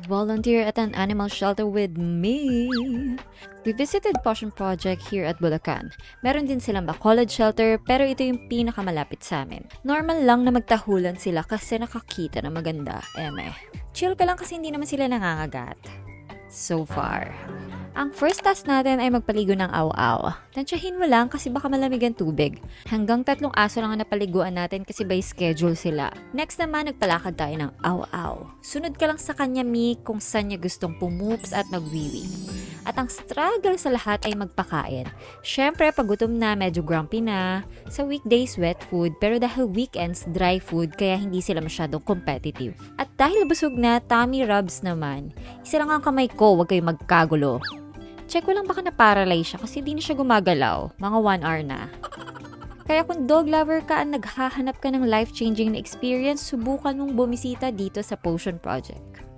Volunteer at an animal shelter with me. We visited Potion Project here at Bulacan. Meron din silang Bacolod shelter pero ito yung pinakamalapit sa amin. Normal lang na magtahulan sila kasi nakakita na maganda. Chill ka lang kasi hindi naman sila nangangagat. So far. Ang first task natin ay magpaligo ng aw-aw. Tansyahin mo lang kasi baka malamig ang tubig. Hanggang 3 aso lang ang napaliguan natin kasi by schedule sila. Next naman, nagpalakad tayo ng aw-aw. Sunod ka lang sa kanya, Mi, kung saan niya gustong pumoops at magwiwi. At ang struggle sa lahat ay magpakain. Syempre, pag gutom na, medyo grumpy na. Sa weekdays, wet food. Pero dahil weekends, dry food, kaya hindi sila masyadong competitive. At dahil busog na, tummy rubs naman. Isa lang ang kamay ko, huwag kayong magkagulo. Check ko lang baka na-paralyze siya kasi di na siya gumagalaw. Mga 1 hour na. Kaya kung dog lover ka at naghahanap ka ng life-changing na experience, subukan mong bumisita dito sa Potion Project.